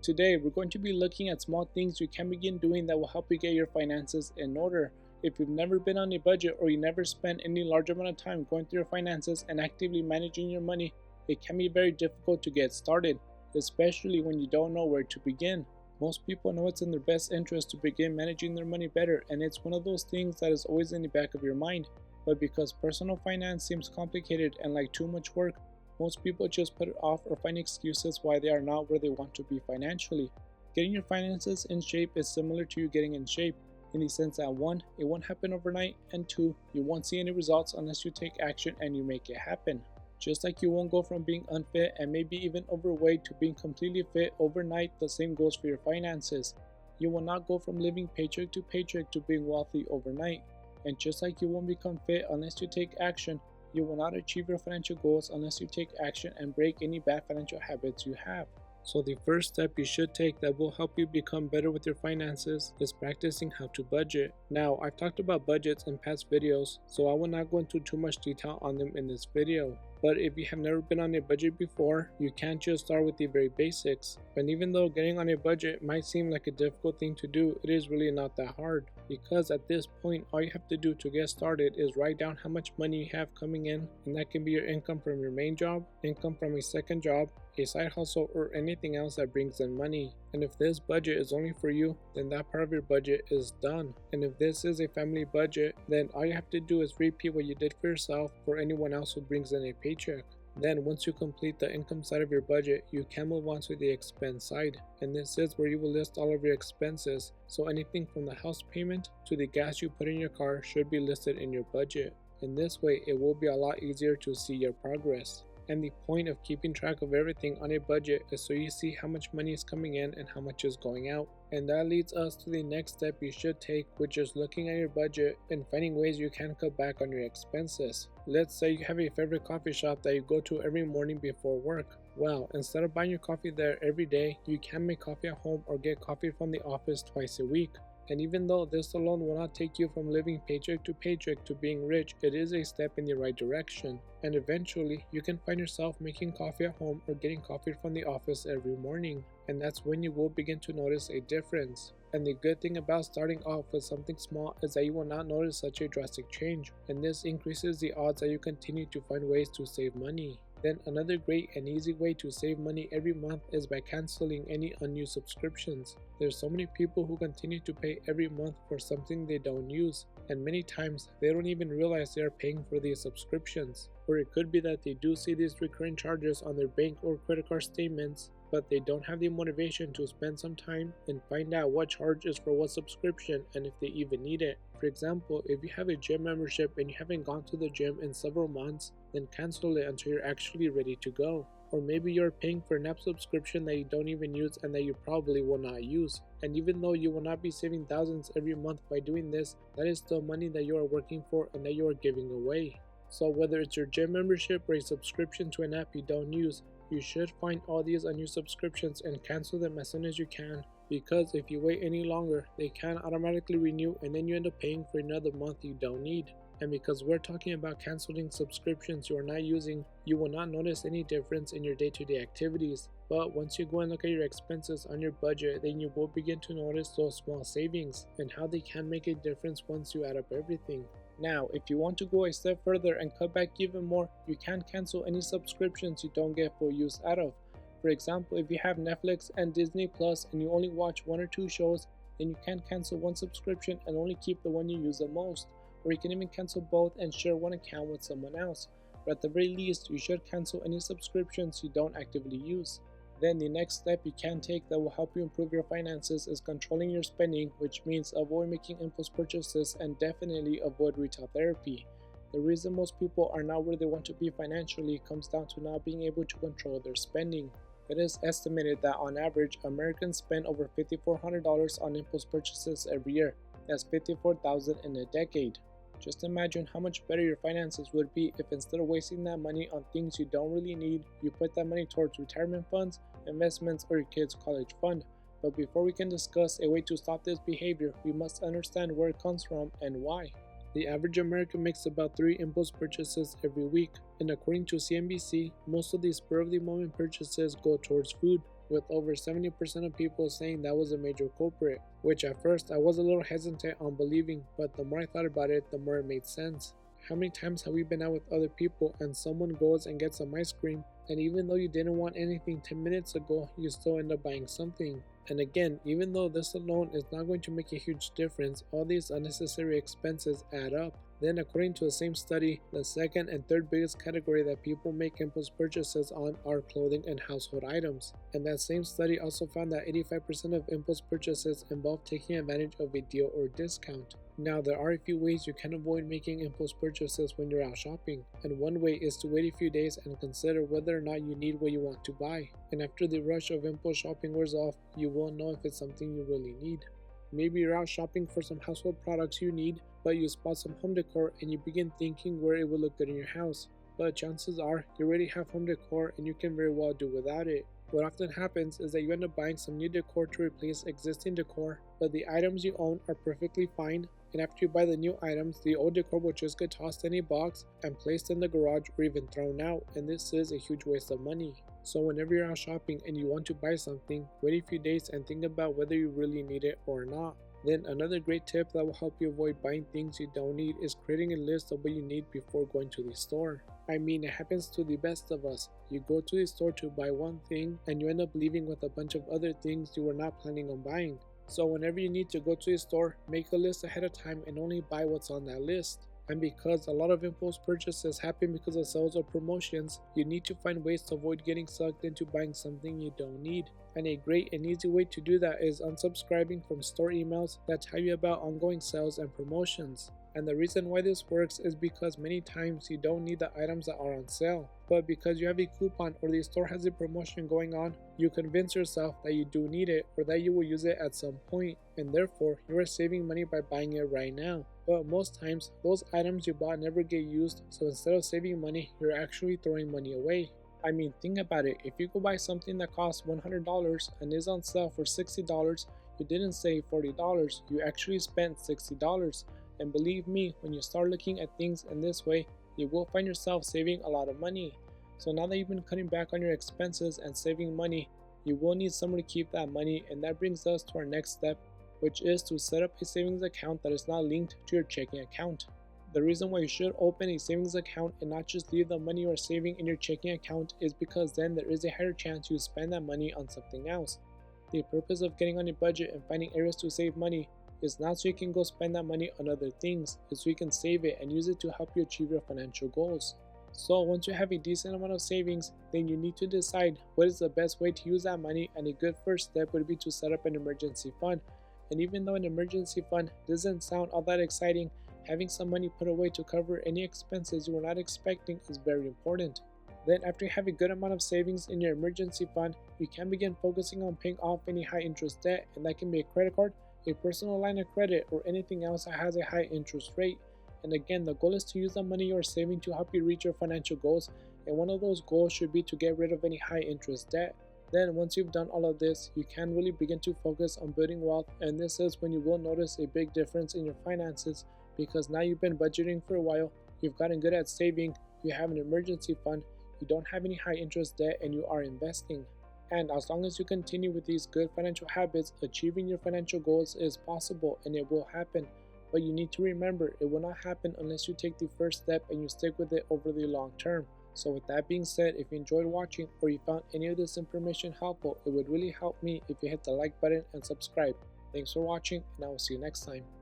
today we're going to be looking at small things you can begin doing that will help you get your finances in order. If you've never been on a budget or you never spent any large amount of time going through your finances and actively managing your money, it can be very difficult to get started, especially when you don't know where to begin. Most people know it's in their best interest to begin managing their money better, and it's one of those things that is always in the back of your mind. But because personal finance seems complicated and like too much work, most people just put it off or find excuses why they are not where they want to be financially. Getting your finances in shape is similar to you getting in shape, in the sense that 1, it won't happen overnight, and 2, you won't see any results unless you take action and you make it happen. Just like you won't go from being unfit and maybe even overweight to being completely fit overnight, the same goes for your finances. You will not go from living paycheck to paycheck to being wealthy overnight. And just like you won't become fit unless you take action, you will not achieve your financial goals unless you take action and break any bad financial habits you have. So the first step you should take that will help you become better with your finances is practicing how to budget. Now, I've talked about budgets in past videos, so I will not go into too much detail on them in this video. But if you have never been on a budget before, you can just start with the very basics. And even though getting on a budget might seem like a difficult thing to do, it is really not that hard. Because at this point, all you have to do to get started is write down how much money you have coming in, and that can be your income from your main job, income from a second job, a side hustle, or anything else that brings in money. And if this budget is only for you, then that part of your budget is done. And if this is a family budget, then all you have to do is repeat what you did for yourself for anyone else who brings in a paycheck. Then once you complete the income side of your budget, you can move on to the expense side. And this is where you will list all of your expenses. So anything from the house payment to the gas you put in your car should be listed in your budget. In this way, it will be a lot easier to see your progress. And the point of keeping track of everything on a budget is so you see how much money is coming in and how much is going out. And that leads us to the next step you should take, which is looking at your budget and finding ways you can cut back on your expenses. Let's say you have a favorite coffee shop that you go to every morning before work. Well, instead of buying your coffee there every day, you can make coffee at home or get coffee from the office twice a week. And even though this alone will not take you from living paycheck to being rich, it is a step in the right direction. And eventually, you can find yourself making coffee at home or getting coffee from the office every morning. And that's when you will begin to notice a difference. And the good thing about starting off with something small is that you will not notice such a drastic change. And this increases the odds that you continue to find ways to save money. Then another great and easy way to save money every month is by canceling any unused subscriptions. There's so many people who continue to pay every month for something they don't use, and many times they don't even realize they are paying for these subscriptions. Or it could be that they do see these recurring charges on their bank or credit card statements, but they don't have the motivation to spend some time and find out what charge is for what subscription and if they even need it. For example, if you have a gym membership and you haven't gone to the gym in several months, then cancel it until you're actually ready to go. Or maybe you're paying for an app subscription that you don't even use and that you probably will not use. And even though you will not be saving thousands every month by doing this, that is still money that you are working for and that you are giving away. So whether it's your gym membership or a subscription to an app you don't use, you should find all these unused subscriptions and cancel them as soon as you can, because if you wait any longer, they can automatically renew and then you end up paying for another month you don't need. And because we're talking about canceling subscriptions you are not using, you will not notice any difference in your day-to-day activities. But once you go and look at your expenses on your budget, then you will begin to notice those small savings and how they can make a difference once you add up everything. Now, if you want to go a step further and cut back even more, you can cancel any subscriptions you don't get full use out of. For example, if you have Netflix and Disney Plus and you only watch 1 or 2 shows, then you can cancel one subscription and only keep the one you use the most. Or you can even cancel both and share one account with someone else. But at the very least, you should cancel any subscriptions you don't actively use. Then the next step you can take that will help you improve your finances is controlling your spending, which means avoid making impulse purchases and definitely avoid retail therapy. The reason most people are not where they want to be financially comes down to not being able to control their spending. It is estimated that on average, Americans spend over $5,400 on impulse purchases every year. That's $54,000 in a decade. Just imagine how much better your finances would be if instead of wasting that money on things you don't really need, you put that money towards retirement funds, investments, or your kids' college fund. But before we can discuss a way to stop this behavior, we must understand where it comes from and why. The average American makes about 3 impulse purchases every week, and according to CNBC, most of these spur-of-the-moment purchases go towards food. with over 70% of people saying that was a major culprit, which at first I was a little hesitant on believing, but the more I thought about it, the more it made sense. How many times have we been out with other people and someone goes and gets some ice cream, and even though you didn't want anything 10 minutes ago, you still end up buying something? And again, even though this alone is not going to make a huge difference, all these unnecessary expenses add up. Then, according to the same study, the second and third biggest category that people make impulse purchases on are clothing and household items. And that same study also found that 85% of impulse purchases involve taking advantage of a deal or discount. Now, there are a few ways you can avoid making impulse purchases when you're out shopping, and one way is to wait a few days and consider whether or not you need what you want to buy. And after the rush of impulse shopping wears off, you will know if it's something you really need. Maybe you're out shopping for some household products you need, but you spot some home decor and you begin thinking where it would look good in your house. But chances are you already have home decor and you can very well do without it. What often happens is that you end up buying some new decor to replace existing decor, but the items you own are perfectly fine, and after you buy the new items, the old decor will just get tossed in a box and placed in the garage or even thrown out, and this is a huge waste of money. So whenever you're out shopping and you want to buy something, wait a few days and think about whether you really need it or not. Then another great tip that will help you avoid buying things you don't need is creating a list of what you need before going to the store. I mean, it happens to the best of us. You go to the store to buy one thing and you end up leaving with a bunch of other things you were not planning on buying. So whenever you need to go to the store, make a list ahead of time and only buy what's on that list. And because a lot of impulse purchases happen because of sales or promotions, you need to find ways to avoid getting sucked into buying something you don't need. And a great and easy way to do that is unsubscribing from store emails that tell you about ongoing sales and promotions. And the reason why this works is because many times you don't need the items that are on sale, but because you have a coupon or the store has a promotion going on, you convince yourself that you do need it or that you will use it at some point, and therefore you are saving money by buying it right now. But most times, those items you bought never get used, so instead of saving money, you're actually throwing money away. I mean, think about it. If you go buy something that costs $100 and is on sale for $60, you didn't save $40, you actually spent $60. And believe me, when you start looking at things in this way, you will find yourself saving a lot of money. So now that you've been cutting back on your expenses and saving money, you will need somewhere to keep that money, and that brings us to our next step, which is to set up a savings account that is not linked to your checking account. The reason why you should open a savings account and not just leave the money you are saving in your checking account is because then there is a higher chance you spend that money on something else. The purpose of getting on a budget and finding areas to save money is not so you can go spend that money on other things, it's so you can save it and use it to help you achieve your financial goals. So once you have a decent amount of savings, then you need to decide what is the best way to use that money, and a good first step would be to set up an emergency fund. And even though an emergency fund doesn't sound all that exciting, having some money put away to cover any expenses you were not expecting is very important. Then after you have a good amount of savings in your emergency fund, you can begin focusing on paying off any high interest debt, and that can be a credit card, a personal line of credit, or anything else that has a high interest rate. And again, the goal is to use the money you are saving to help you reach your financial goals, and one of those goals should be to get rid of any high interest debt. Then once you've done all of this, you can really begin to focus on building wealth, and this is when you will notice a big difference in your finances, because now you've been budgeting for a while, you've gotten good at saving, you have an emergency fund, you don't have any high interest debt, and you are investing. And as long as you continue with these good financial habits, achieving your financial goals is possible and it will happen. But you need to remember, it will not happen unless you take the first step and you stick with it over the long term. So with that being said, if you enjoyed watching or you found any of this information helpful, it would really help me if you hit the like button and subscribe. Thanks for watching, and I will see you next time.